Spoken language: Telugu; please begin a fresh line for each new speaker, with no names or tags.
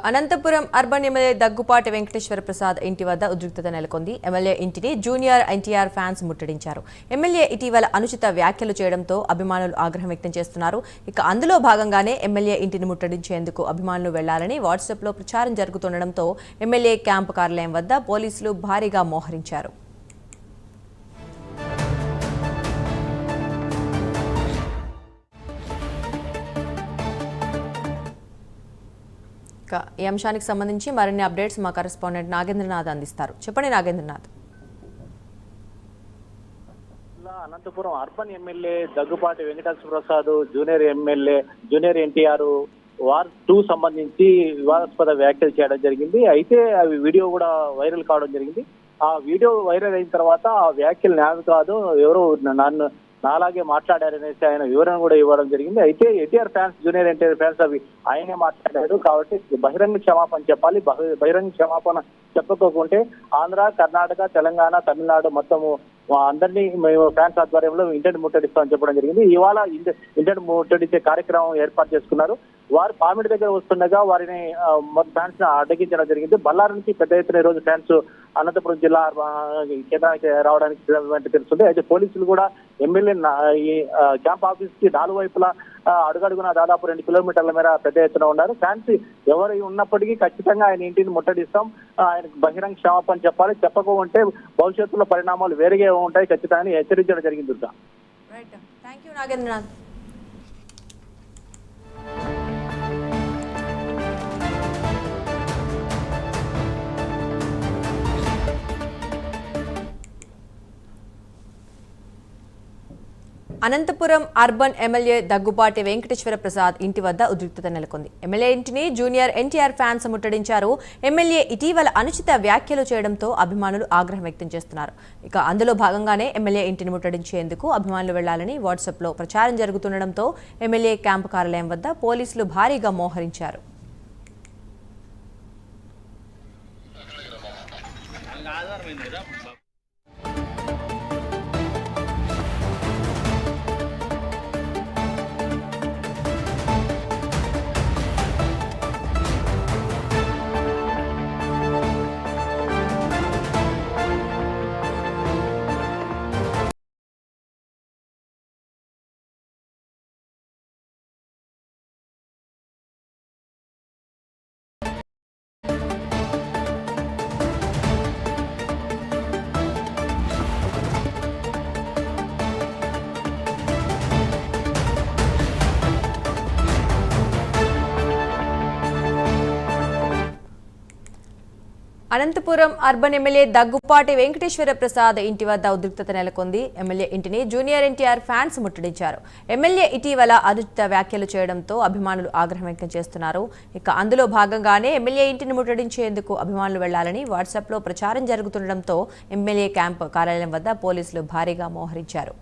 అనంతపురం అర్బన్ ఎమ్మెల్యే దగ్గుపాటి వెంకటేశ్వర ప్రసాద్ ఇంటి వద్ద ఉద్రిక్తత నెలకొంది. ఎమ్మెల్యే ఇంటిని జూనియర్ ఎన్టీఆర్ ఫ్యాన్స్ ముట్టడించారు. ఎమ్మెల్యే ఇటీవల అనుచిత వ్యాఖ్యలు చేయడంతో అభిమానులు ఆగ్రహం వ్యక్తం చేస్తున్నారు. అందులో భాగంగానే ఎమ్మెల్యే ఇంటిని ముట్టడించేందుకు అభిమానులు వెళ్లాలని వాట్సాప్లో ప్రచారం జరుగుతుండటంతో ఎమ్మెల్యే క్యాంపు కార్యాలయం వద్ద పోలీసులు భారీగా మోహరించారు. ఈ అంశానికి సంబంధించి మరిన్ని అప్డేట్స్ మా కరెస్పాండెంట్ నాగేంద్రనాథ్ అందిస్తారు. చెప్పండి Nagendranath.
Anantapuram urban MLA Daggubati Venkateswara Prasad junior NTR war 2 సంబంధించి వివాదాస్పద వ్యాఖ్యలు చేయడం జరిగింది. అయితే అవి వీడియో కూడా వైరల్ కావడం జరిగింది. ఆ వీడియో వైరల్ అయిన తర్వాత ఆ వ్యాఖ్యలు నావి కాదు, ఎవరో నాలాగే మాట్లాడారనేసి ఆయన వివరణ కూడా ఇవ్వడం జరిగింది. అయితే NTR fans, junior NTR fans అవి ఆయనే మాట్లాడారు కాబట్టి బహిరంగ క్షమాపణ చెప్పాలి. బహిరంగ క్షమాపణ చెప్పకపోకుంటే ఆంధ్ర, కర్ణాటక, తెలంగాణ, తమిళనాడు మొత్తము అందరినీ మేము ఫ్యాన్స్ ఆధ్వర్యంలో ఇంటిని ముట్టడిస్తామని చెప్పడం జరిగింది. ఇవాళ ఇంటిని ముట్టడిచ్చే కార్యక్రమం ఏర్పాటు చేసుకున్నారు. వారు పామిడి దగ్గర వస్తుండగా వారిని ఫ్యాన్స్ అడ్డగించడం జరిగింది. బళ్ళారి నుంచి పెద్ద ఎత్తున ఈ రోజు ఫ్యాన్స్ అనంతపురం జిల్లా కేంద్రానికి రావడానికి తెలుస్తుంది. అయితే పోలీసులు కూడా ఎమ్మెల్యే ఈ క్యాంప్ ఆఫీస్ కి 4 వైపులా అడుగడుగున దాదాపు 2 కిలోమీటర్ల మేర పెద్ద ఎత్తున ఉన్నారు. ఫ్యాన్స్ ఎవరు ఉన్నప్పటికీ ఖచ్చితంగా ఆయన ఇంటిని ముట్టడిస్తాం, ఆయనకు బహిరంగ క్షమాపణ చెప్పాలి, చెప్పకుంటే భవిష్యత్తులో పరిణామాలు వేరుగా ఉంటాయి ఖచ్చితంగా హెచ్చరించడం జరిగింది. దుర్గా.
అనంతపురం అర్బన్ ఎమ్మెల్యే దగ్గుపాటి వెంకటేశ్వర ప్రసాద్ ఇంటి వద్ద ఉద్రిక్తత నెలకొంది. ఎమ్మెల్యే ఇంటిని జూనియర్ ఎన్టీఆర్ ఫ్యాన్స్ ముట్టడించారు. ఎమ్మెల్యే ఇటీవల అనుచిత వ్యాఖ్యలు చేయడంతో అభిమానులు ఆగ్రహం వ్యక్తం చేస్తున్నారు. అందులో భాగంగానే ఎమ్మెల్యే ఇంటిని ముట్టడించేందుకు అభిమానులు వెళ్లాలని వాట్సాప్లో ప్రచారం జరుగుతుండటంతో ఎమ్మెల్యే క్యాంపు కార్యాలయం వద్ద పోలీసులు భారీగా మోహరించారు. అనంతపురం అర్బన్ ఎమ్మెల్యే దగ్గుపాటి వెంకటేశ్వర ప్రసాద్ ఇంటి వద్ద ఉద్రిక్తత నెలకొంది. ఎమ్మెల్యే ఇంటిని జూనియర్ ఎన్టీఆర్ ఫ్యాన్స్ ముట్టడించారు. ఎమ్మెల్యే ఇటీవల అనుచిత వ్యాఖ్యలు చేయడంతో అభిమానులు ఆగ్రహం వ్యక్తం చేస్తున్నారు. అందులో భాగంగానే ఎమ్మెల్యే ఇంటిని ముట్టడించేందుకు అభిమానులు వెళ్లాలని వాట్సాప్లో ప్రచారం జరుగుతుండటంతో ఎమ్మెల్యే క్యాంపు కార్యాలయం వద్ద పోలీసులు భారీగా మోహరించారు.